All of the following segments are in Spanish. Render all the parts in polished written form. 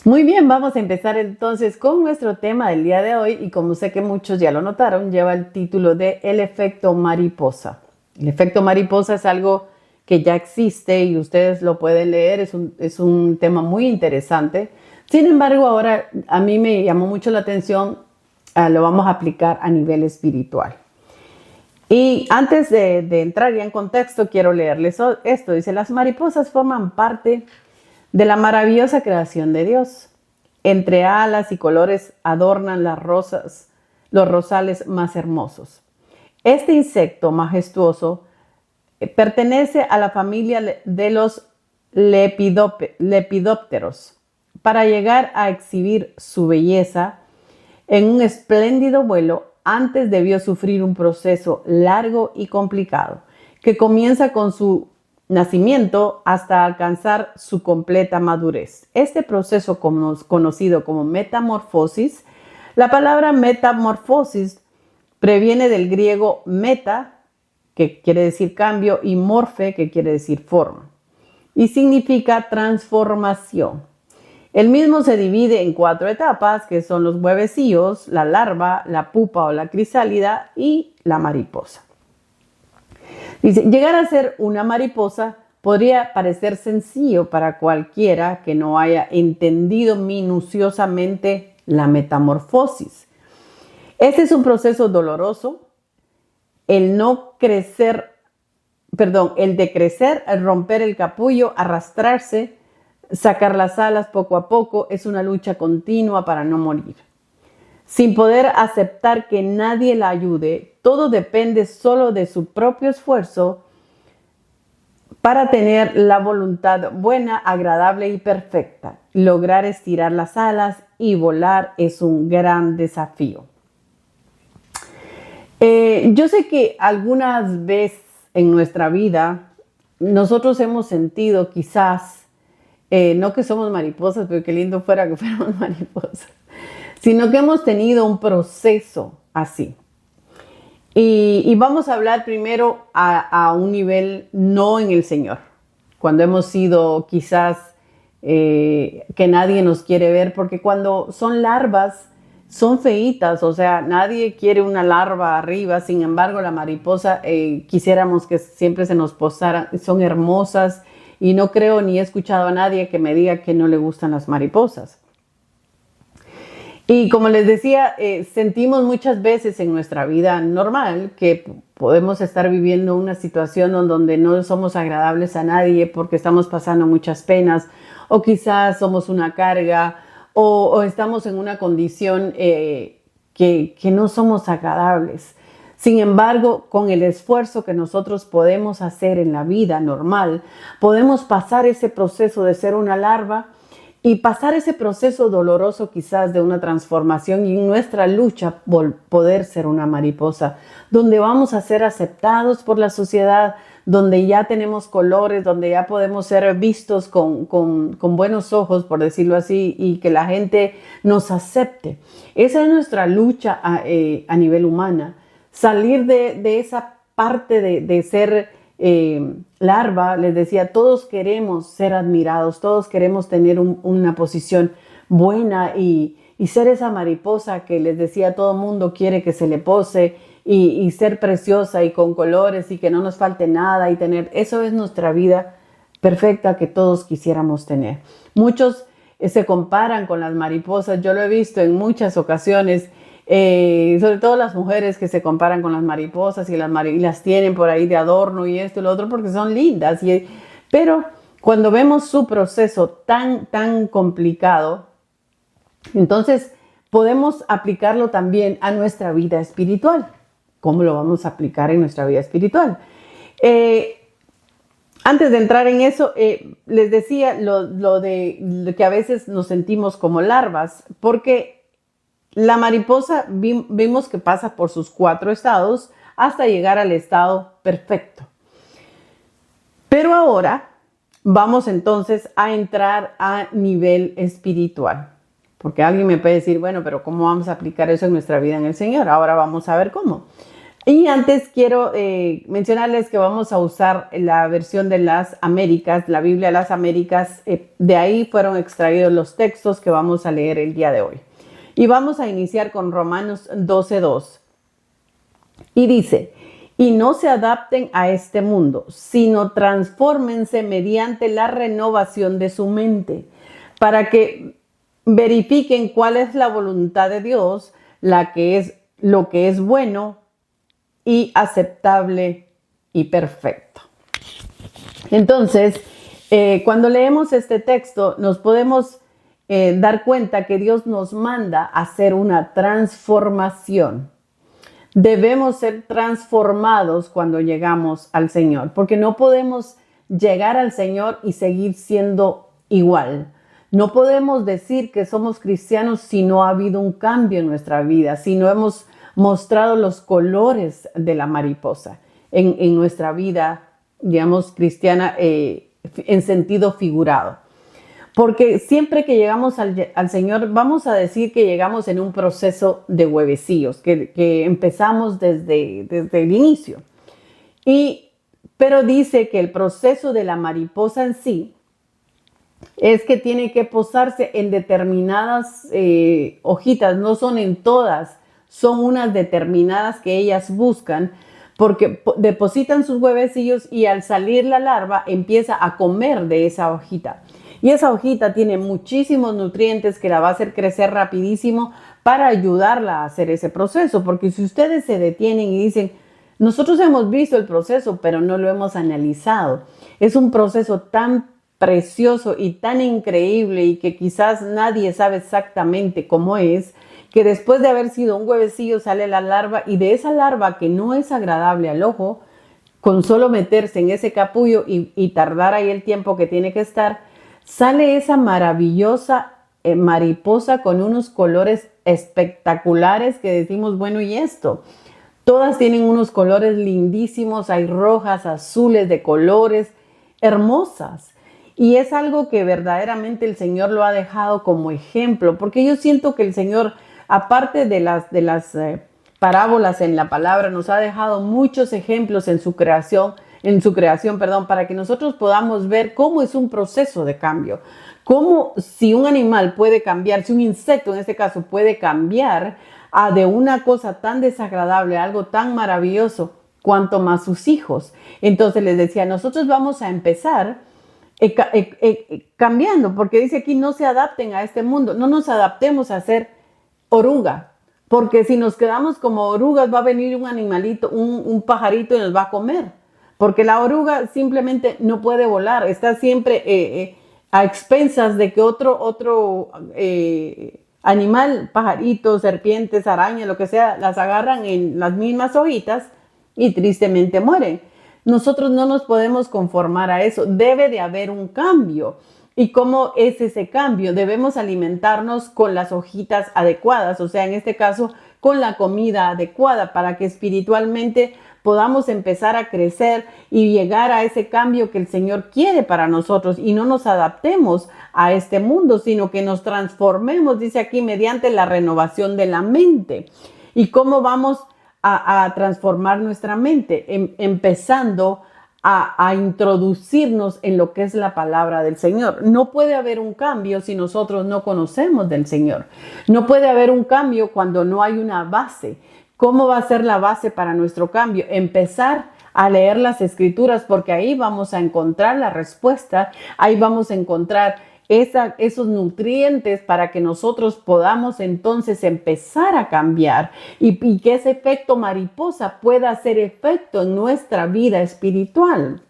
Muy bien, vamos a empezar entonces con nuestro tema del día de hoy y como sé que muchos ya lo notaron, lleva el título de El efecto mariposa. El efecto mariposa es algo que ya existe y ustedes lo pueden leer, es un tema muy interesante. Sin embargo, ahora a mí me llamó mucho la atención, lo vamos a aplicar a nivel espiritual. Y antes de entrar ya en contexto, quiero leerles esto. Dice, las mariposas forman parte de la maravillosa creación de Dios. Entre alas y colores adornan las rosas, los rosales más hermosos. Este insecto majestuoso pertenece a la familia de los lepidópteros. Para llegar a exhibir su belleza en un espléndido vuelo, antes debió sufrir un proceso largo y complicado, que comienza con su nacimiento hasta alcanzar su completa madurez. Este proceso conocido como metamorfosis, la palabra metamorfosis previene del griego meta, que quiere decir cambio, y morfe, que quiere decir forma, y significa transformación. El mismo se divide en 4 etapas, que son los huevecillos, la larva, la pupa o la crisálida y la mariposa. Dice, llegar a ser una mariposa podría parecer sencillo para cualquiera que no haya entendido minuciosamente la metamorfosis. Este es un proceso doloroso. El de crecer, el romper el capullo, arrastrarse, sacar las alas poco a poco, es una lucha continua para no morir. Sin poder aceptar que nadie la ayude, todo depende solo de su propio esfuerzo para tener la voluntad buena, agradable y perfecta. Lograr estirar las alas y volar es un gran desafío. Yo sé que algunas veces en nuestra vida nosotros hemos sentido quizás, no que somos mariposas, pero qué lindo fuera que fuéramos mariposas, sino que hemos tenido un proceso así. Y vamos a hablar primero a un nivel no en el Señor, cuando hemos sido quizás que nadie nos quiere ver, porque cuando son larvas son feitas, o sea, nadie quiere una larva arriba. Sin embargo, la mariposa quisiéramos que siempre se nos posara, son hermosas y no creo ni he escuchado a nadie que me diga que no le gustan las mariposas. Y como les decía, sentimos muchas veces en nuestra vida normal que podemos estar viviendo una situación donde no somos agradables a nadie porque estamos pasando muchas penas o quizás somos una carga o estamos en una condición que no somos agradables. Sin embargo, con el esfuerzo que nosotros podemos hacer en la vida normal, podemos pasar ese proceso de ser una larva y pasar ese proceso doloroso quizás de una transformación y en nuestra lucha por poder ser una mariposa, donde vamos a ser aceptados por la sociedad, donde ya tenemos colores, donde ya podemos ser vistos con buenos ojos, por decirlo así, y que la gente nos acepte. Esa es nuestra lucha a nivel humana, salir de esa parte de ser larva. Les decía, todos queremos ser admirados, todos queremos tener una posición buena y ser esa mariposa que les decía, todo el mundo quiere que se le pose y ser preciosa y con colores y que no nos falte nada y tener, eso es nuestra vida perfecta que todos quisiéramos tener. Muchos se comparan con las mariposas, yo lo he visto en muchas ocasiones. Sobre todo las mujeres que se comparan con las mariposas y las tienen por ahí de adorno y esto y lo otro porque son lindas. Pero cuando vemos su proceso tan complicado, entonces podemos aplicarlo también a nuestra vida espiritual. ¿Cómo lo vamos a aplicar en nuestra vida espiritual? Antes de entrar en eso, les decía lo de que a veces nos sentimos como larvas, porque la mariposa vimos que pasa por sus 4 estados hasta llegar al estado perfecto. Pero ahora vamos entonces a entrar a nivel espiritual. Porque alguien me puede decir, bueno, pero ¿cómo vamos a aplicar eso en nuestra vida en el Señor? Ahora vamos a ver cómo. Y antes quiero mencionarles que vamos a usar la versión de las Américas, la Biblia de las Américas. De ahí fueron extraídos los textos que vamos a leer el día de hoy. Y vamos a iniciar con Romanos 12:2. Y dice, y no se adapten a este mundo, sino transfórmense mediante la renovación de su mente, para que verifiquen cuál es la voluntad de Dios, lo que es bueno y aceptable y perfecto. Entonces, cuando leemos este texto, nos podemos dar cuenta que Dios nos manda a hacer una transformación. Debemos ser transformados cuando llegamos al Señor, porque no podemos llegar al Señor y seguir siendo igual. No podemos decir que somos cristianos si no ha habido un cambio en nuestra vida, si no hemos mostrado los colores de la mariposa en nuestra vida, digamos, cristiana, en sentido figurado. Porque siempre que llegamos al Señor, vamos a decir que llegamos en un proceso de huevecillos, que empezamos desde el inicio. Pero dice que el proceso de la mariposa en sí es que tiene que posarse en determinadas hojitas, no son en todas, son unas determinadas que ellas buscan, porque depositan sus huevecillos y al salir la larva empieza a comer de esa hojita. Y esa hojita tiene muchísimos nutrientes que la va a hacer crecer rapidísimo para ayudarla a hacer ese proceso. Porque si ustedes se detienen y dicen, nosotros hemos visto el proceso, pero no lo hemos analizado. Es un proceso tan precioso y tan increíble y que quizás nadie sabe exactamente cómo es, que después de haber sido un huevecillo sale la larva y de esa larva que no es agradable al ojo, con solo meterse en ese capullo y tardar ahí el tiempo que tiene que estar, sale esa maravillosa mariposa con unos colores espectaculares que decimos, bueno, ¿y esto? Todas tienen unos colores lindísimos, hay rojas, azules, de colores hermosas. Y es algo que verdaderamente el Señor lo ha dejado como ejemplo, porque yo siento que el Señor, aparte de las parábolas en la palabra, nos ha dejado muchos ejemplos en su creación, para que nosotros podamos ver cómo es un proceso de cambio. Cómo si un animal puede cambiar, si un insecto en este caso puede cambiar de una cosa tan desagradable a algo tan maravilloso, cuanto más sus hijos. Entonces les decía, nosotros vamos a empezar cambiando, porque dice aquí no se adapten a este mundo, no nos adaptemos a ser oruga, porque si nos quedamos como orugas va a venir un animalito, un pajarito y nos va a comer, porque la oruga simplemente no puede volar, está siempre a expensas de que otro animal, pajarito, serpientes, arañas, lo que sea, las agarran en las mismas hojitas y tristemente mueren. Nosotros no nos podemos conformar a eso, debe de haber un cambio. ¿Y cómo es ese cambio? Debemos alimentarnos con las hojitas adecuadas, o sea, en este caso, con la comida adecuada para que espiritualmente podamos empezar a crecer y llegar a ese cambio que el Señor quiere para nosotros y no nos adaptemos a este mundo, sino que nos transformemos, dice aquí, mediante la renovación de la mente. ¿Y cómo vamos a transformar nuestra mente? Empezando a introducirnos en lo que es la palabra del Señor. No puede haber un cambio si nosotros no conocemos del Señor. No puede haber un cambio cuando no hay una base. ¿Cómo va a ser la base para nuestro cambio? Empezar a leer las Escrituras, porque ahí vamos a encontrar la respuesta, ahí vamos a encontrar esos nutrientes para que nosotros podamos entonces empezar a cambiar y que ese efecto mariposa pueda hacer efecto en nuestra vida espiritual.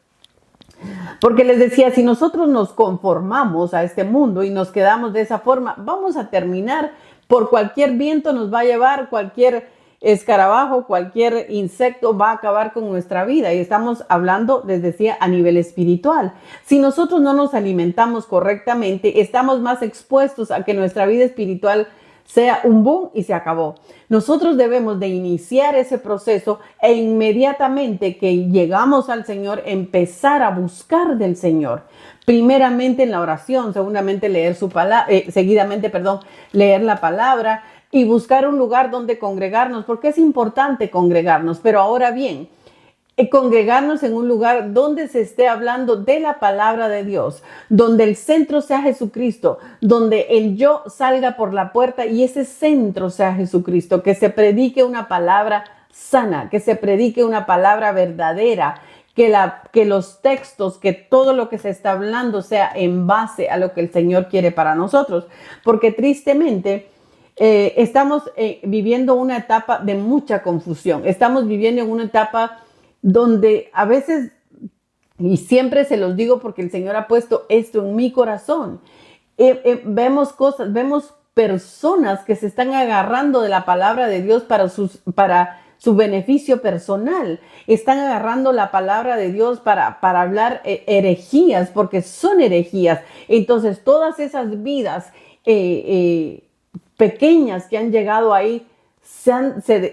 Porque les decía, si nosotros nos conformamos a este mundo y nos quedamos de esa forma, vamos a terminar por cualquier viento nos va a llevar, cualquier escarabajo, cualquier insecto va a acabar con nuestra vida. Y estamos hablando, les decía, a nivel espiritual. Si nosotros no nos alimentamos correctamente, estamos más expuestos a que nuestra vida espiritual sea un boom y se acabó. Nosotros debemos de iniciar ese proceso e inmediatamente que llegamos al Señor, empezar a buscar del Señor. Primeramente en la oración, seguidamente leer la palabra, y buscar un lugar donde congregarnos, porque es importante congregarnos. Pero ahora bien, congregarnos en un lugar donde se esté hablando de la palabra de Dios, donde el centro sea Jesucristo, donde el yo salga por la puerta y ese centro sea Jesucristo, que se predique una palabra sana, que se predique una palabra verdadera, que los textos, que todo lo que se está hablando sea en base a lo que el Señor quiere para nosotros, porque tristemente estamos viviendo una etapa de mucha confusión, estamos viviendo en una etapa donde a veces, y siempre se los digo porque el Señor ha puesto esto en mi corazón, vemos cosas, vemos personas que se están agarrando de la palabra de Dios para su beneficio personal. Están agarrando la palabra de Dios para hablar herejías, porque son herejías. Entonces, todas esas vidas pequeñas que han llegado ahí,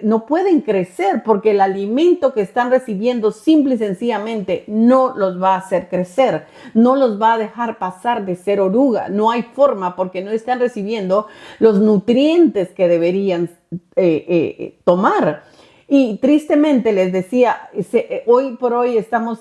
no pueden crecer porque el alimento que están recibiendo simple y sencillamente no los va a hacer crecer, no los va a dejar pasar de ser oruga. No hay forma porque no están recibiendo los nutrientes que deberían tomar. Y tristemente les decía, hoy por hoy estamos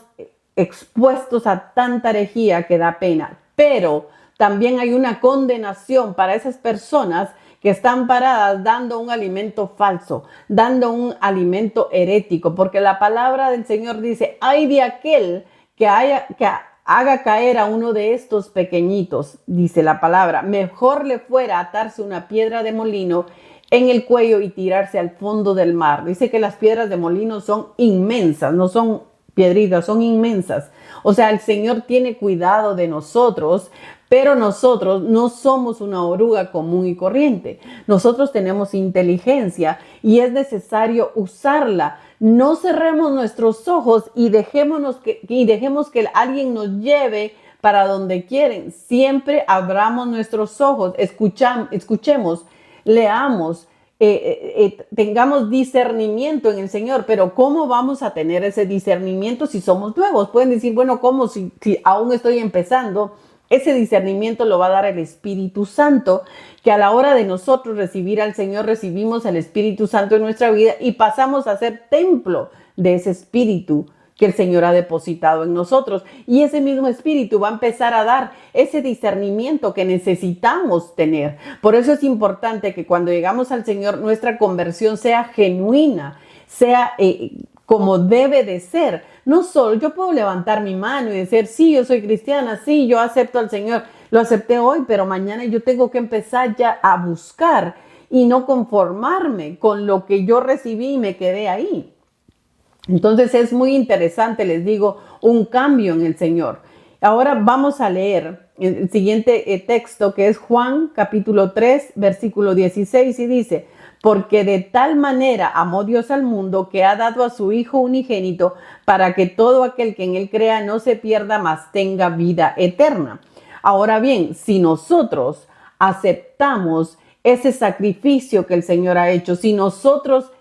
expuestos a tanta herejía que da pena, pero también hay una condenación para esas personas que están paradas dando un alimento falso, dando un alimento herético, porque la palabra del Señor dice, ay de aquel que haga caer a uno de estos pequeñitos, dice la palabra, mejor le fuera atarse una piedra de molino en el cuello y tirarse al fondo del mar. Dice que las piedras de molino son inmensas, no son piedritas, son inmensas. O sea, el Señor tiene cuidado de nosotros, pero nosotros no somos una oruga común y corriente. Nosotros tenemos inteligencia y es necesario usarla. No cerremos nuestros ojos y dejemos que alguien nos lleve para donde quieren. Siempre abramos nuestros ojos, escuchemos, leamos, tengamos discernimiento en el Señor. Pero ¿cómo vamos a tener ese discernimiento si somos nuevos? Pueden decir, bueno, ¿cómo si aún estoy empezando? Ese discernimiento lo va a dar el Espíritu Santo, que a la hora de nosotros recibir al Señor, recibimos el Espíritu Santo en nuestra vida y pasamos a ser templo de ese Espíritu que el Señor ha depositado en nosotros. Y ese mismo Espíritu va a empezar a dar ese discernimiento que necesitamos tener. Por eso es importante que cuando llegamos al Señor, nuestra conversión sea genuina, sea como debe de ser. No solo yo puedo levantar mi mano y decir, sí, yo soy cristiana, sí, yo acepto al Señor, lo acepté hoy, pero mañana yo tengo que empezar ya a buscar y no conformarme con lo que yo recibí y me quedé ahí. Entonces es muy interesante, les digo, un cambio en el Señor. Ahora vamos a leer el siguiente texto, que es Juan capítulo 3, versículo 16, y dice, porque de tal manera amó Dios al mundo que ha dado a su Hijo unigénito para que todo aquel que en él crea no se pierda, mas tenga vida eterna. Ahora bien, si nosotros aceptamos ese sacrificio que el Señor ha hecho, si nosotros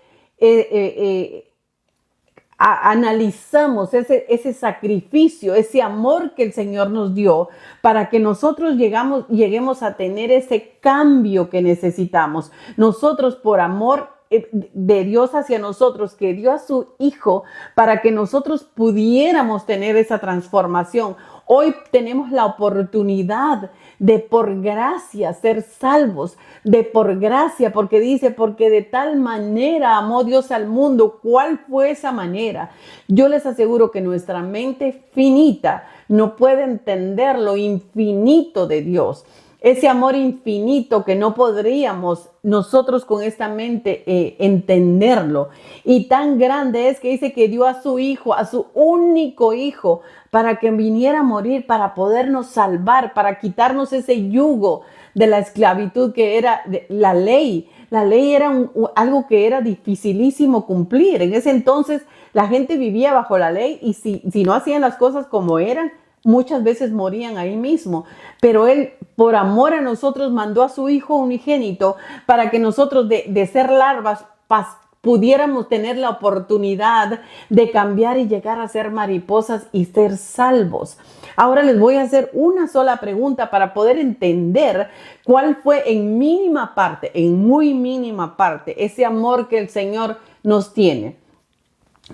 analizamos ese sacrificio, ese amor que el Señor nos dio para que nosotros lleguemos a tener ese cambio que necesitamos. Nosotros, por amor de Dios hacia nosotros, que dio a su Hijo para que nosotros pudiéramos tener esa transformación. Hoy tenemos la oportunidad de por gracia ser salvos, de por gracia, porque dice, porque de tal manera amó Dios al mundo. ¿Cuál fue esa manera? Yo les aseguro que nuestra mente finita no puede entender lo infinito de Dios. Ese amor infinito que no podríamos nosotros con esta mente entenderlo. Y tan grande es que dice que dio a su Hijo, a su único Hijo, para que viniera a morir, para podernos salvar, para quitarnos ese yugo de la esclavitud que era la ley. La ley era algo que era dificilísimo cumplir. En ese entonces la gente vivía bajo la ley y si no hacían las cosas como eran, muchas veces morían ahí mismo, pero Él, por amor a nosotros, mandó a su Hijo unigénito para que nosotros de ser larvas pudiéramos tener la oportunidad de cambiar y llegar a ser mariposas y ser salvos. Ahora les voy a hacer una sola pregunta para poder entender cuál fue en mínima parte, en muy mínima parte, ese amor que el Señor nos tiene.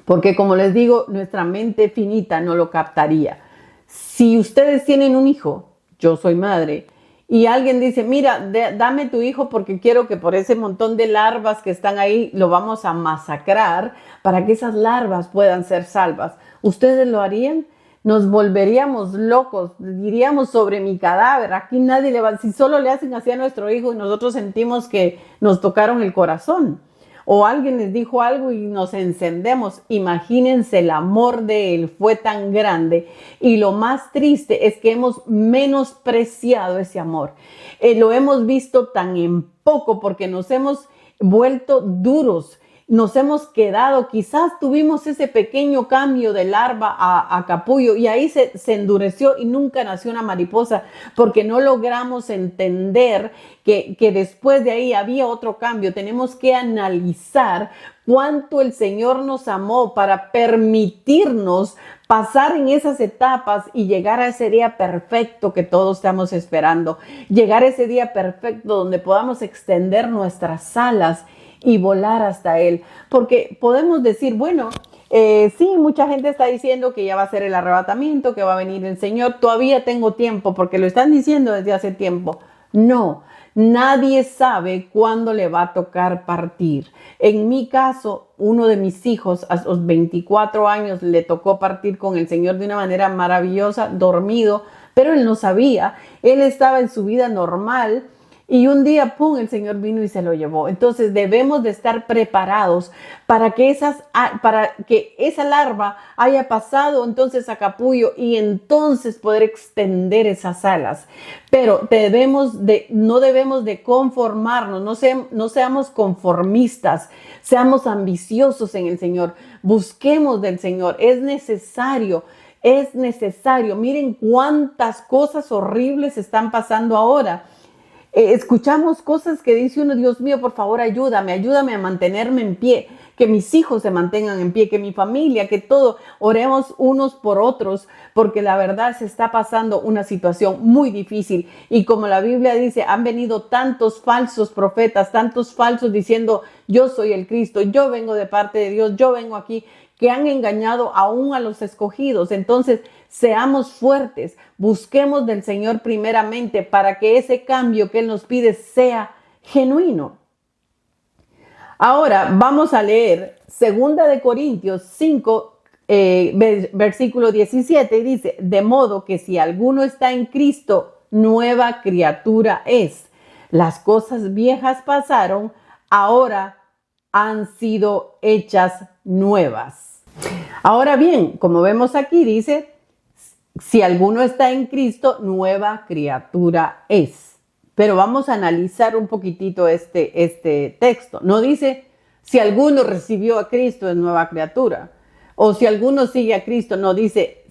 Porque como les digo, nuestra mente finita no lo captaría. Si ustedes tienen un hijo, yo soy madre, y alguien dice, mira, dame tu hijo porque quiero que por ese montón de larvas que están ahí lo vamos a masacrar para que esas larvas puedan ser salvas. ¿Ustedes lo harían? Nos volveríamos locos, diríamos sobre mi cadáver. Aquí nadie le va, si solo le hacen así a nuestro hijo y nosotros sentimos que nos tocaron el corazón. O alguien les dijo algo y nos encendemos. Imagínense, el amor de Él fue tan grande. Y lo más triste es que hemos menospreciado ese amor. Lo hemos visto tan en poco porque nos hemos vuelto duros. Nos hemos quedado, quizás tuvimos ese pequeño cambio de larva a capullo y ahí se endureció y nunca nació una mariposa porque no logramos entender que después de ahí había otro cambio. Tenemos que analizar cuánto el Señor nos amó para permitirnos pasar en esas etapas y llegar a ese día perfecto que todos estamos esperando. Llegar a ese día perfecto donde podamos extender nuestras alas y volar hasta Él. Porque podemos decir, bueno, sí, mucha gente está diciendo que ya va a ser el arrebatamiento, que va a venir el Señor. Todavía tengo tiempo porque lo están diciendo desde hace tiempo. No, nadie sabe cuándo le va a tocar partir. En mi caso, uno de mis hijos a los 24 años le tocó partir con el Señor de una manera maravillosa, dormido, pero él no sabía. Él estaba en su vida normal. Y un día, ¡pum!, el Señor vino y se lo llevó. Entonces debemos de estar preparados para que esa larva haya pasado entonces a capullo y entonces poder extender esas alas. Pero no debemos de conformarnos, no seamos conformistas, seamos ambiciosos en el Señor. Busquemos del Señor, es necesario. Miren cuántas cosas horribles están pasando ahora. Escuchamos cosas que dice uno, Dios mío, por favor, ayúdame a mantenerme en pie, que mis hijos se mantengan en pie, que mi familia, que todo, oremos unos por otros, porque la verdad se está pasando una situación muy difícil. Y como la Biblia dice, han venido tantos falsos profetas, tantos falsos diciendo, yo soy el Cristo, yo vengo de parte de Dios, yo vengo aquí, que han engañado aún a los escogidos. Entonces, seamos fuertes, busquemos del Señor primeramente para que ese cambio que Él nos pide sea genuino. Ahora vamos a leer 2 Corintios 5, versículo 17, y dice, de modo que si alguno está en Cristo, nueva criatura es. Las cosas viejas pasaron, ahora han sido hechas nuevas. Ahora bien, como vemos aquí, dice, si alguno está en Cristo, nueva criatura es. Pero vamos a analizar un poquitito este texto. No dice, si alguno recibió a Cristo, es nueva criatura. O si alguno sigue a Cristo, no dice,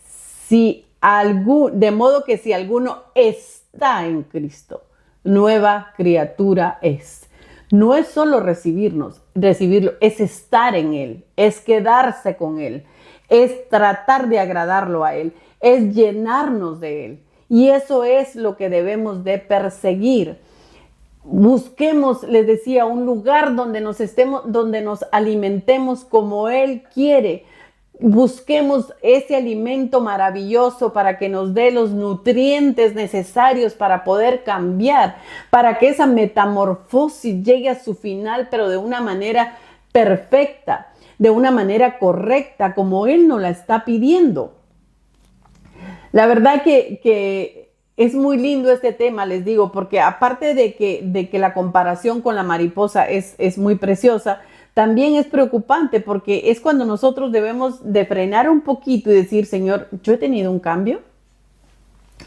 de modo que si alguno está en Cristo, nueva criatura es. No es solo recibirlo, es estar en Él, es quedarse con Él, es tratar de agradarlo a Él, es llenarnos de Él. Y eso es lo que debemos de perseguir. Busquemos, les decía, un lugar donde nos alimentemos como Él quiere. Busquemos ese alimento maravilloso para que nos dé los nutrientes necesarios para poder cambiar, para que esa metamorfosis llegue a su final, pero de una manera perfecta, de una manera correcta, como Él nos la está pidiendo. La verdad que es muy lindo este tema, les digo, porque aparte de que la comparación con la mariposa es muy preciosa, también es preocupante porque es cuando nosotros debemos de frenar un poquito y decir, Señor, yo he tenido un cambio,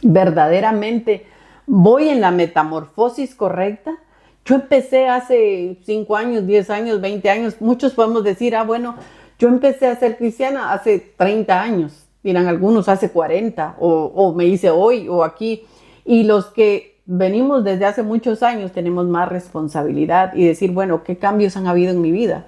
verdaderamente voy en la metamorfosis correcta. Yo empecé hace 5 años, 10 años, 20 años, muchos podemos decir, bueno, yo empecé a ser cristiana hace 30 años, dirán algunos hace 40 o me hice hoy o aquí, y los que venimos desde hace muchos años tenemos más responsabilidad y decir, bueno, ¿qué cambios han habido en mi vida?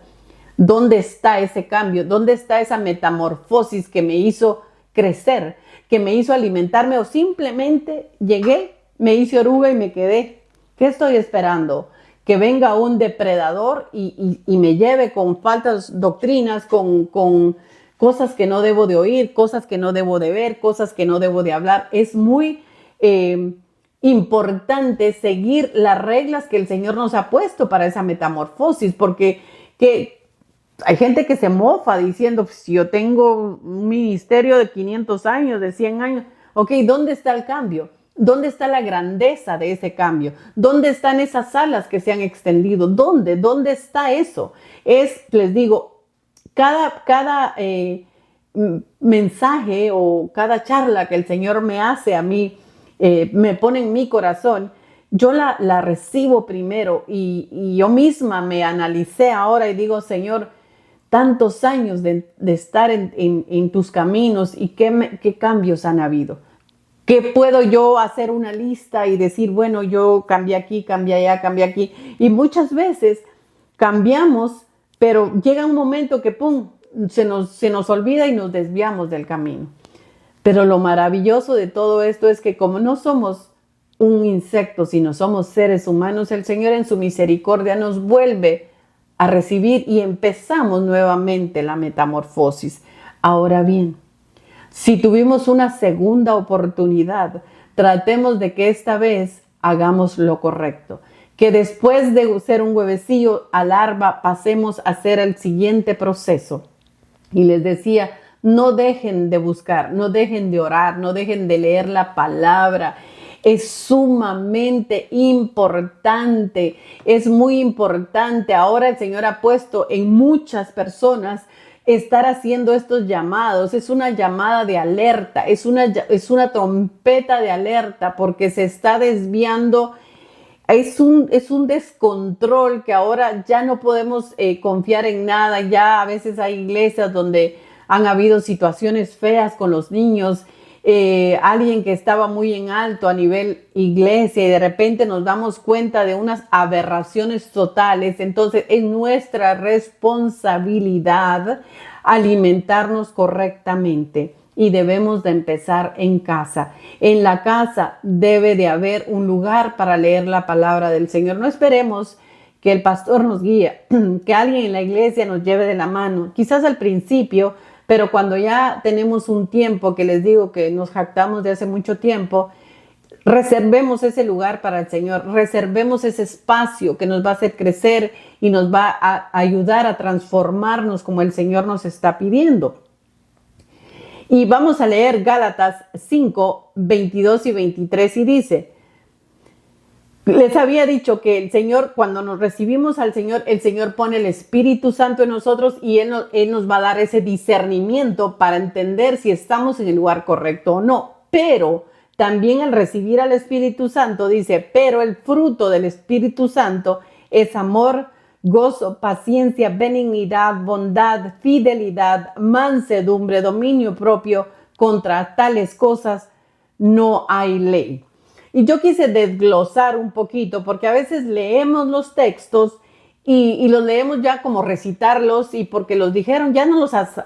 ¿Dónde está ese cambio? ¿Dónde está esa metamorfosis que me hizo crecer, que me hizo alimentarme, o simplemente llegué, me hice oruga y me quedé? ¿Qué estoy esperando? Que venga un depredador y me lleve con falsas doctrinas, con cosas que no debo de oír, cosas que no debo de ver, cosas que no debo de hablar. Es muy importante seguir las reglas que el Señor nos ha puesto para esa metamorfosis, porque hay gente que se mofa diciendo, si yo tengo un ministerio de 500 años, de 100 años, ok, ¿dónde está el cambio? ¿Dónde está la grandeza de ese cambio? ¿Dónde están esas alas que se han extendido? ¿Dónde está eso? Les digo, cada mensaje o cada charla que el Señor me hace a mí, me pone en mi corazón, yo la recibo primero y yo misma me analicé ahora y digo, Señor, tantos años de estar en tus caminos y qué cambios han habido. ¿Qué puedo yo hacer una lista y decir, bueno, yo cambié aquí, cambié allá, cambié aquí? Y muchas veces cambiamos, pero llega un momento que ¡pum!, se nos olvida y nos desviamos del camino. Pero lo maravilloso de todo esto es que como no somos un insecto, sino somos seres humanos, el Señor en su misericordia nos vuelve a recibir y empezamos nuevamente la metamorfosis. Ahora bien, si tuvimos una segunda oportunidad, tratemos de que esta vez hagamos lo correcto. Que después de ser un huevecillo a larva, pasemos a hacer el siguiente proceso. Y les decía, no dejen de buscar, no dejen de orar, no dejen de leer la palabra. Es sumamente importante, es muy importante. Ahora el Señor ha puesto en muchas personas estar haciendo estos llamados. Es una llamada de alerta, es una trompeta de alerta, porque se está desviando. Es un descontrol que ahora ya no podemos confiar en nada. Ya a veces hay iglesias donde han habido situaciones feas con los niños. Alguien que estaba muy en alto a nivel iglesia y de repente nos damos cuenta de unas aberraciones totales. Entonces es nuestra responsabilidad alimentarnos correctamente y debemos de empezar en casa. En la casa debe de haber un lugar para leer la palabra del Señor. No esperemos que el pastor nos guíe, que alguien en la iglesia nos lleve de la mano, quizás al principio, pero cuando ya tenemos un tiempo, que les digo que nos jactamos de hace mucho tiempo, reservemos ese lugar para el Señor, reservemos ese espacio que nos va a hacer crecer y nos va a ayudar a transformarnos como el Señor nos está pidiendo. Y vamos a leer Gálatas 5, 22 y 23 y dice, les había dicho que el Señor, cuando nos recibimos al Señor, el Señor pone el Espíritu Santo en nosotros y Él nos va a dar ese discernimiento para entender si estamos en el lugar correcto o no. Pero también al recibir al Espíritu Santo dice, pero el fruto del Espíritu Santo es amor, gozo, paciencia, benignidad, bondad, fidelidad, mansedumbre, dominio propio. Contra tales cosas no hay ley. Y yo quise desglosar un poquito, porque a veces leemos los textos y los leemos ya como recitarlos, y porque los dijeron, ya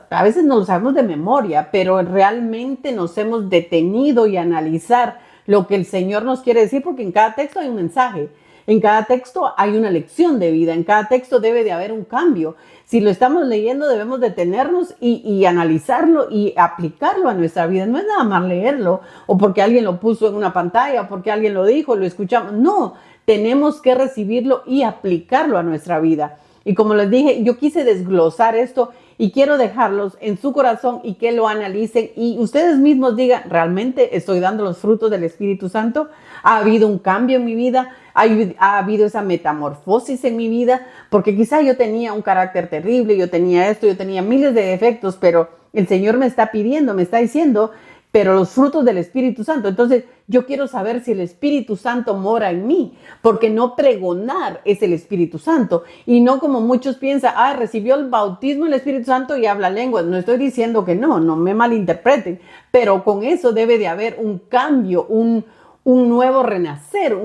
a veces no los sabemos de memoria, pero realmente nos hemos detenido y analizar lo que el Señor nos quiere decir, porque en cada texto hay un mensaje. En cada texto hay una lección de vida, en cada texto debe de haber un cambio. Si lo estamos leyendo, debemos detenernos y analizarlo y aplicarlo a nuestra vida. No es nada más leerlo, o porque alguien lo puso en una pantalla, o porque alguien lo dijo, lo escuchamos. No, tenemos que recibirlo y aplicarlo a nuestra vida. Y como les dije, yo quise desglosar esto y quiero dejarlos en su corazón y que lo analicen y ustedes mismos digan, ¿realmente estoy dando los frutos del Espíritu Santo? ¿Ha habido un cambio en mi vida? ¿Ha habido esa metamorfosis en mi vida? Porque quizá yo tenía un carácter terrible, yo tenía esto, yo tenía miles de defectos, pero el Señor me está pidiendo, me está diciendo, pero los frutos del Espíritu Santo. Entonces yo quiero saber si el Espíritu Santo mora en mí, porque no pregonar es el Espíritu Santo, y no como muchos piensan, recibió el bautismo del Espíritu Santo y habla lenguas. No estoy diciendo que no me malinterpreten, pero con eso debe de haber un cambio, un nuevo renacer,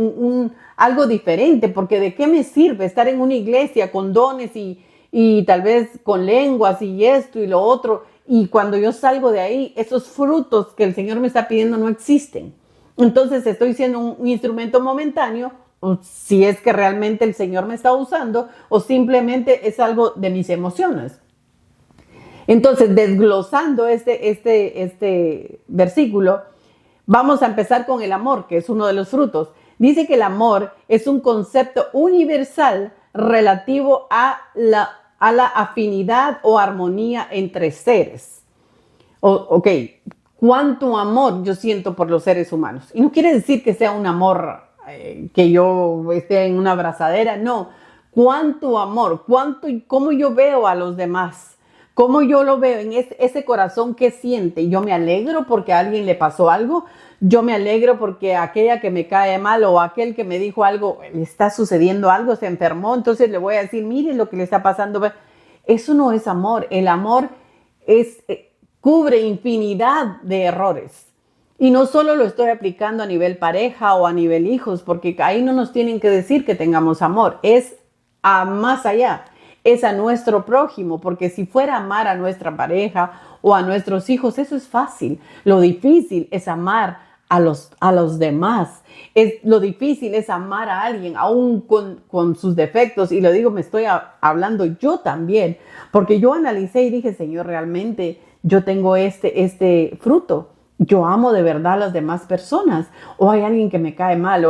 algo diferente, porque ¿de qué me sirve estar en una iglesia con dones y y tal vez con lenguas y esto y lo otro. Y cuando yo salgo de ahí, esos frutos que el Señor me está pidiendo no existen. Entonces estoy siendo un instrumento momentáneo, o si es que realmente el Señor me está usando, o simplemente es algo de mis emociones. Entonces, desglosando este versículo, vamos a empezar con el amor, que es uno de los frutos. Dice que el amor es un concepto universal relativo a la afinidad o armonía entre seres. Ok, ¿cuánto amor yo siento por los seres humanos? Y no quiere decir que sea un amor que yo esté en una abrazadera, no. ¿Cuánto amor? ¿Cuánto y cómo yo veo a los demás? ¿Cómo yo lo veo en ese corazón que siente? Yo me alegro porque a alguien le pasó algo. Yo me alegro porque aquella que me cae mal o aquel que me dijo algo, le está sucediendo algo, se enfermó, entonces le voy a decir, mire lo que le está pasando. Eso no es amor. El amor cubre infinidad de errores. Y no solo lo estoy aplicando a nivel pareja o a nivel hijos, porque ahí no nos tienen que decir que tengamos amor. Es a más allá. Es a nuestro prójimo, porque si fuera a amar a nuestra pareja o a nuestros hijos, eso es fácil. Lo difícil es amar a los demás. Lo difícil es amar a alguien, aún con sus defectos. Y lo digo, me estoy hablando yo también, porque yo analicé y dije, Señor, realmente yo tengo este fruto. Yo amo de verdad a las demás personas. O hay alguien que me cae mal,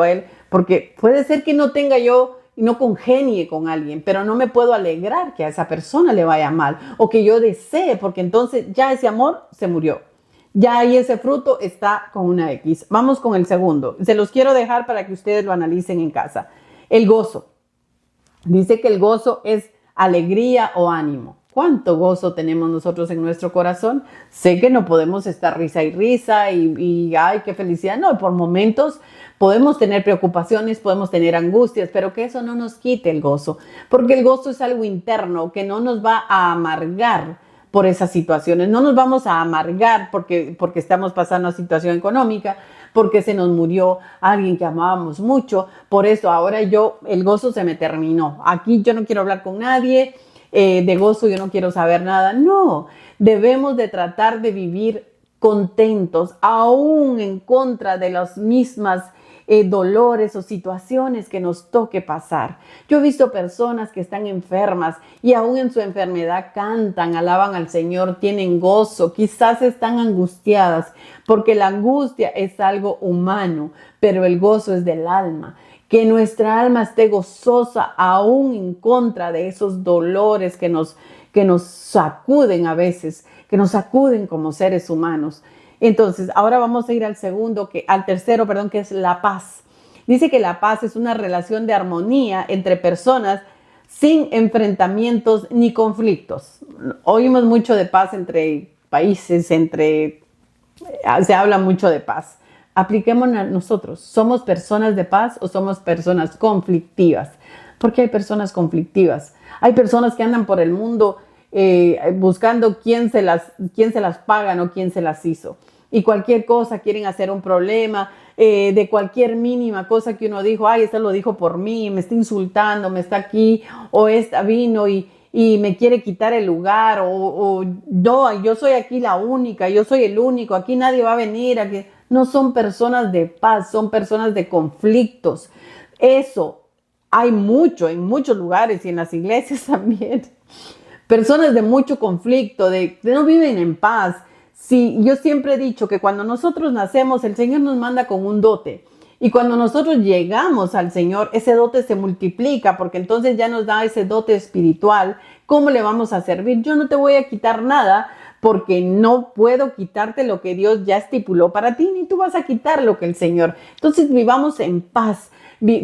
porque puede ser que no tenga yo y no congenie con alguien, pero no me puedo alegrar que a esa persona le vaya mal o que yo desee, porque entonces ya ese amor se murió. Ya ahí ese fruto está con una X. Vamos con el segundo. Se los quiero dejar para que ustedes lo analicen en casa. El gozo. Dice que el gozo es alegría o ánimo. ¿Cuánto gozo tenemos nosotros en nuestro corazón? Sé que no podemos estar risa y ay, qué felicidad. No, por momentos podemos tener preocupaciones, podemos tener angustias, pero que eso no nos quite el gozo, porque el gozo es algo interno que no nos va a amargar por esas situaciones. No nos vamos a amargar porque estamos pasando una situación económica, porque se nos murió alguien que amábamos mucho. Por eso ahora el gozo se me terminó. Aquí yo no quiero hablar con nadie, de gozo yo no quiero saber nada. No, debemos de tratar de vivir contentos, aún en contra de las mismas dolores o situaciones que nos toque pasar. Yo he visto personas que están enfermas y aún en su enfermedad cantan, alaban al Señor, tienen gozo, quizás están angustiadas, porque la angustia es algo humano, pero el gozo es del alma. Que nuestra alma esté gozosa aún en contra de esos dolores que nos sacuden a veces, que nos sacuden como seres humanos. Entonces, ahora vamos a ir al tercero, que es la paz. Dice que la paz es una relación de armonía entre personas sin enfrentamientos ni conflictos. Oímos mucho de paz entre países, se habla mucho de paz. Apliquémonos a nosotros. ¿Somos personas de paz o somos personas conflictivas? Porque hay personas conflictivas. Hay personas que andan por el mundo buscando quién se las paga o quién se las hizo. Y cualquier cosa quieren hacer un problema, de cualquier mínima cosa que uno dijo, ay, esta lo dijo por mí, me está insultando, me está aquí, o esta vino y me quiere quitar el lugar, o no, yo soy aquí la única, yo soy el único, aquí nadie va a venir. Aquí. No son personas de paz, son personas de conflictos. Eso hay mucho en muchos lugares y en las iglesias también. Personas de mucho conflicto, de no viven en paz. Sí, yo siempre he dicho que cuando nosotros nacemos, el Señor nos manda con un dote. Y cuando nosotros llegamos al Señor, ese dote se multiplica, porque entonces ya nos da ese dote espiritual. ¿Cómo le vamos a servir? Yo no te voy a quitar nada, porque no puedo quitarte lo que Dios ya estipuló para ti, ni tú vas a quitar lo que el Señor. Entonces vivamos en paz,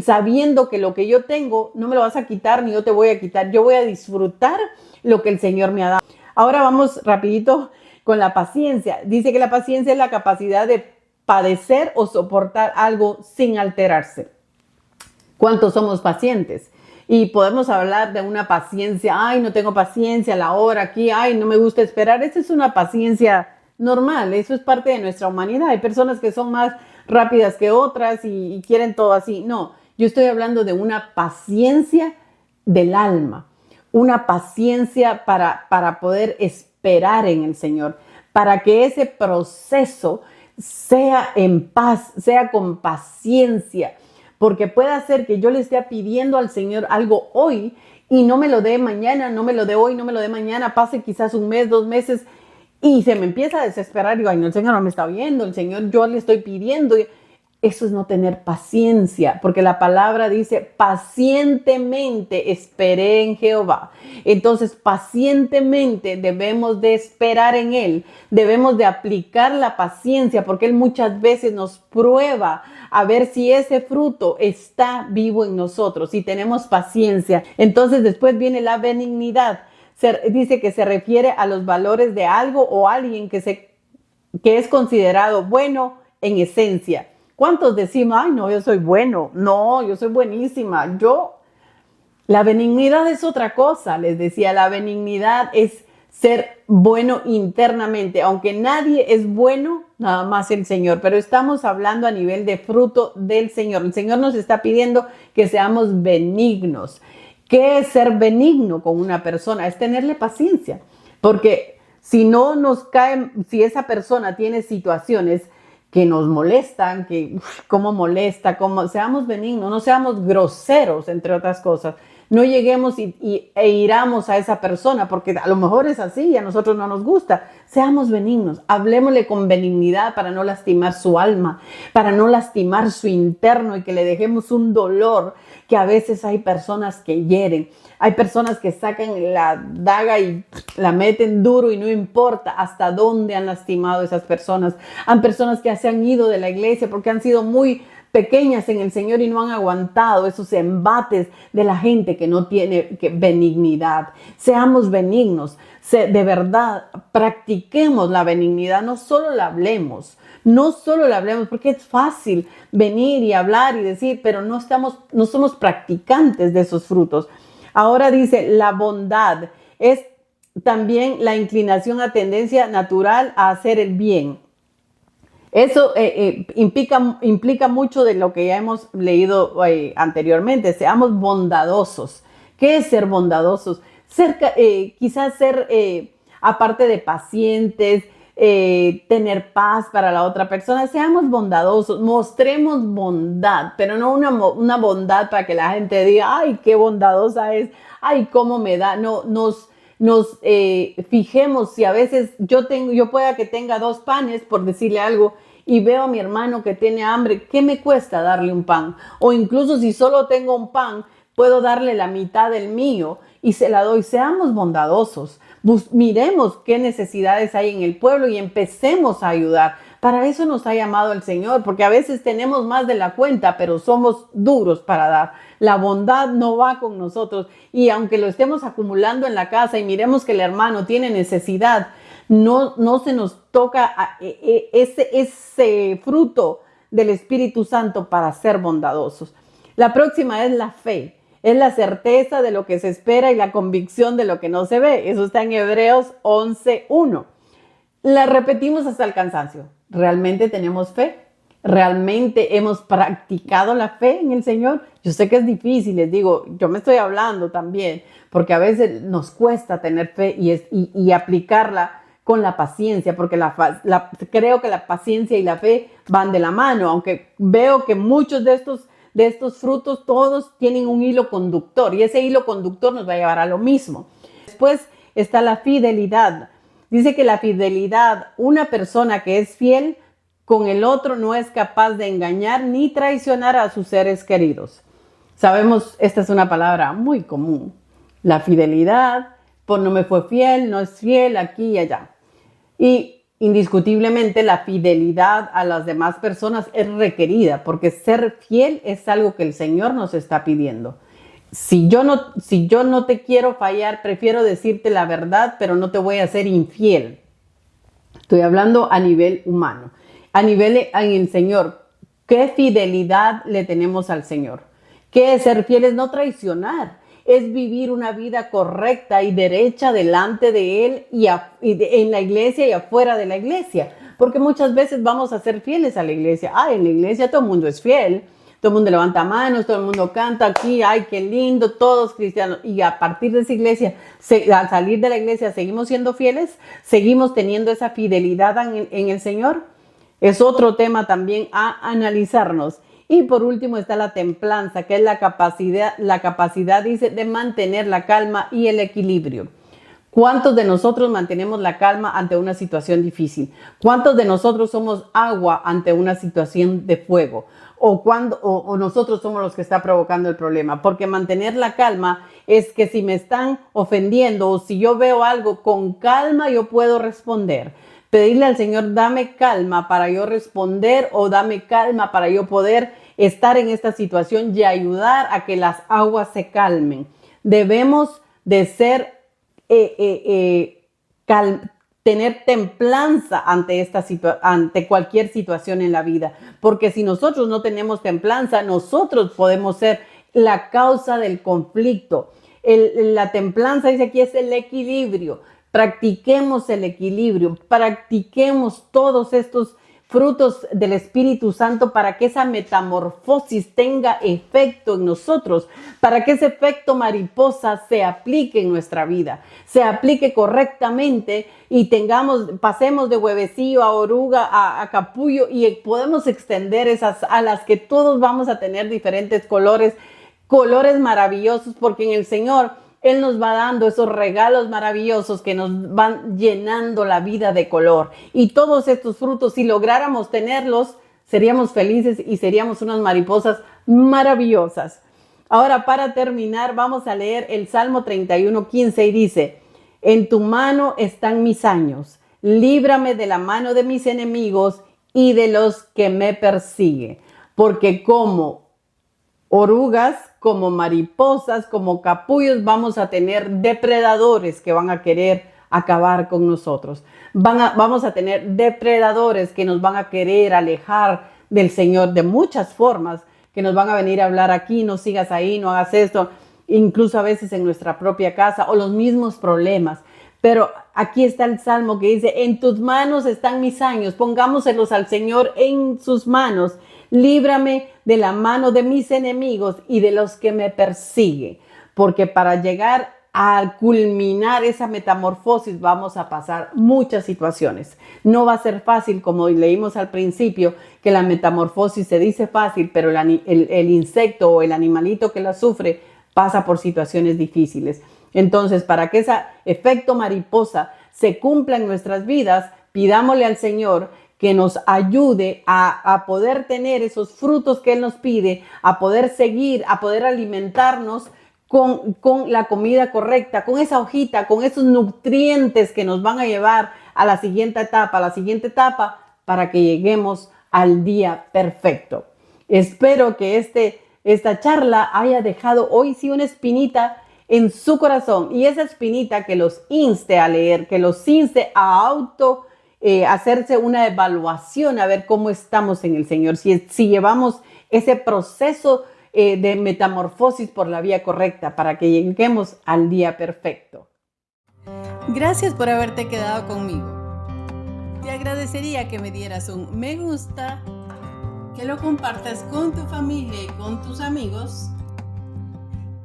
sabiendo que lo que yo tengo no me lo vas a quitar, ni yo te voy a quitar. Yo voy a disfrutar lo que el Señor me ha dado. Ahora vamos rapidito con la paciencia. Dice que la paciencia es la capacidad de padecer o soportar algo sin alterarse. ¿Cuántos somos pacientes? Y podemos hablar de una paciencia, ay, no tengo paciencia a la hora aquí, ay, no me gusta esperar. Esa es una paciencia normal, eso es parte de nuestra humanidad. Hay personas que son más rápidas que otras y quieren todo así. No, yo estoy hablando de una paciencia del alma. una paciencia para poder esperar en el Señor, para que ese proceso sea en paz, sea con paciencia, porque puede ser que yo le esté pidiendo al Señor algo hoy y no me lo dé mañana, no me lo dé hoy, no me lo dé mañana, pase quizás un mes, 2 meses y se me empieza a desesperar. Digo, ay, no, el Señor no me está viendo, el Señor yo le estoy pidiendo. Eso es no tener paciencia, porque la palabra dice, pacientemente esperé en Jehová. Entonces, pacientemente debemos de esperar en Él, debemos de aplicar la paciencia, porque Él muchas veces nos prueba a ver si ese fruto está vivo en nosotros, si tenemos paciencia. Entonces, después viene la benignidad. Dice que se refiere a los valores de algo o alguien que es considerado bueno en esencia. ¿Cuántos decimos, ay, no, yo soy bueno? No, yo soy buenísima. La benignidad es otra cosa. Les decía, la benignidad es ser bueno internamente. Aunque nadie es bueno, nada más el Señor. Pero estamos hablando a nivel de fruto del Señor. El Señor nos está pidiendo que seamos benignos. ¿Qué es ser benigno con una persona? Es tenerle paciencia. Porque si no nos caen, si esa persona tiene situaciones que nos molestan, cómo molesta, seamos benignos, no seamos groseros, entre otras cosas. No lleguemos e iramos a esa persona, porque a lo mejor es así y a nosotros no nos gusta. Seamos benignos, hablemosle con benignidad para no lastimar su alma, para no lastimar su interno y que le dejemos un dolor, que a veces hay personas que hieren. Hay personas que sacan la daga y la meten duro y no importa hasta dónde han lastimado a esas personas. Hay personas que se han ido de la iglesia porque han sido muy pequeñas en el Señor y no han aguantado esos embates de la gente que no tiene benignidad. Seamos benignos, de verdad, practiquemos la benignidad, no solo la hablemos. No solo la hablemos, porque es fácil venir y hablar y decir, pero no somos practicantes de esos frutos. Ahora dice, la bondad es también la inclinación a tendencia natural a hacer el bien. Eso implica mucho de lo que ya hemos leído anteriormente. Seamos bondadosos. ¿Qué es ser bondadosos? Quizás ser, aparte de pacientes, tener paz para la otra persona. Seamos bondadosos, mostremos bondad, pero no una bondad para que la gente diga, ay, qué bondadosa es, ay, cómo me da. No, nos fijemos si a veces yo pueda que tenga 2 panes, por decirle algo, y veo a mi hermano que tiene hambre, ¿qué me cuesta darle un pan? O incluso si solo tengo un pan, puedo darle la mitad del mío y se la doy. Seamos bondadosos. Miremos qué necesidades hay en el pueblo y empecemos a ayudar. Para eso nos ha llamado el Señor, porque a veces tenemos más de la cuenta, pero somos duros para dar. La bondad no va con nosotros y aunque lo estemos acumulando en la casa y miremos que el hermano tiene necesidad, no se nos toca ese fruto del Espíritu Santo para ser bondadosos. La próxima es la fe. Es la certeza de lo que se espera y la convicción de lo que no se ve. Eso está en Hebreos 11:1. La repetimos hasta el cansancio. ¿Realmente tenemos fe? ¿Realmente hemos practicado la fe en el Señor? Yo sé que es difícil, les digo, yo me estoy hablando también, porque a veces nos cuesta tener fe y aplicarla con la paciencia, porque creo que la paciencia y la fe van de la mano, aunque veo que muchos de estos frutos todos tienen un hilo conductor y ese hilo conductor nos va a llevar a lo mismo. Después está la fidelidad. Dice que la fidelidad, una persona que es fiel con el otro no es capaz de engañar ni traicionar a sus seres queridos. Sabemos, esta es una palabra muy común. La fidelidad, no me fue fiel, no es fiel aquí y allá. Y indiscutiblemente la fidelidad a las demás personas es requerida, porque ser fiel es algo que el Señor nos está pidiendo. Si yo no te quiero fallar, prefiero decirte la verdad, pero no te voy a ser infiel. Estoy hablando a nivel humano. A nivel en el Señor, ¿qué fidelidad le tenemos al Señor? ¿Qué es ser fiel? Es no traicionar. Es vivir una vida correcta y derecha delante de Él en la iglesia y afuera de la iglesia. Porque muchas veces vamos a ser fieles a la iglesia. En la iglesia todo el mundo es fiel. todo el mundo levanta manos, todo el mundo canta aquí, ay, qué lindo, todos cristianos. Y a partir de esa iglesia, al salir de la iglesia, ¿seguimos siendo fieles? ¿Seguimos teniendo esa fidelidad en el Señor? Es otro tema también a analizarnos. Y por último está la templanza, que es la capacidad, dice, de mantener la calma y el equilibrio. ¿Cuántos de nosotros mantenemos la calma ante una situación difícil? ¿Cuántos de nosotros somos agua ante una situación de fuego? ¿O nosotros somos los que está provocando el problema? Porque mantener la calma es que si me están ofendiendo o si yo veo algo con calma, yo puedo responder. Pedirle al Señor, dame calma para yo responder, o dame calma para yo poder estar en esta situación y ayudar a que las aguas se calmen. Debemos de ser, tener templanza ante cualquier situación en la vida, porque si nosotros no tenemos templanza, nosotros podemos ser la causa del conflicto. La templanza, dice aquí, es el equilibrio. Practiquemos el equilibrio, practiquemos todos estos frutos del Espíritu Santo para que esa metamorfosis tenga efecto en nosotros, para que ese efecto mariposa se aplique en nuestra vida, se aplique correctamente y pasemos de huevecillo a oruga, a capullo, y podemos extender esas alas, que todos vamos a tener diferentes colores maravillosos, porque en el Señor Él nos va dando esos regalos maravillosos que nos van llenando la vida de color. Y todos estos frutos, si lográramos tenerlos, seríamos felices y seríamos unas mariposas maravillosas. Ahora, para terminar, vamos a leer el Salmo 31:15 y dice: en tu mano están mis años, líbrame de la mano de mis enemigos y de los que me persiguen. Porque como orugas, como mariposas, como capullos, vamos a tener depredadores que van a querer acabar con nosotros. Vamos a tener depredadores que nos van a querer alejar del Señor de muchas formas, que nos van a venir a hablar aquí, no sigas ahí, no hagas esto, incluso a veces en nuestra propia casa, o los mismos problemas. Pero aquí está el Salmo que dice: en tus manos están mis años, pongámoselos al Señor en sus manos. Líbrame de la mano de mis enemigos y de los que me persiguen. Porque para llegar a culminar esa metamorfosis vamos a pasar muchas situaciones. No va a ser fácil, como leímos al principio, que la metamorfosis se dice fácil, pero el insecto o el animalito que la sufre pasa por situaciones difíciles. Entonces, para que ese efecto mariposa se cumpla en nuestras vidas, pidámosle al Señor que nos ayude a poder tener esos frutos que Él nos pide, a poder seguir, a poder alimentarnos con la comida correcta, con esa hojita, con esos nutrientes que nos van a llevar a la siguiente etapa, para que lleguemos al día perfecto. Espero que esta charla haya dejado hoy sí una espinita en su corazón, y esa espinita que los inste a leer, que los inste a hacerse una evaluación, a ver cómo estamos en el Señor, si llevamos ese proceso de metamorfosis por la vía correcta, para que lleguemos al día perfecto. Gracias por haberte quedado conmigo. Te agradecería que me dieras un me gusta, que lo compartas con tu familia y con tus amigos.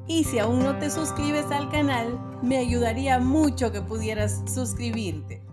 Y si aún no te suscribes al canal, me ayudaría mucho que pudieras suscribirte.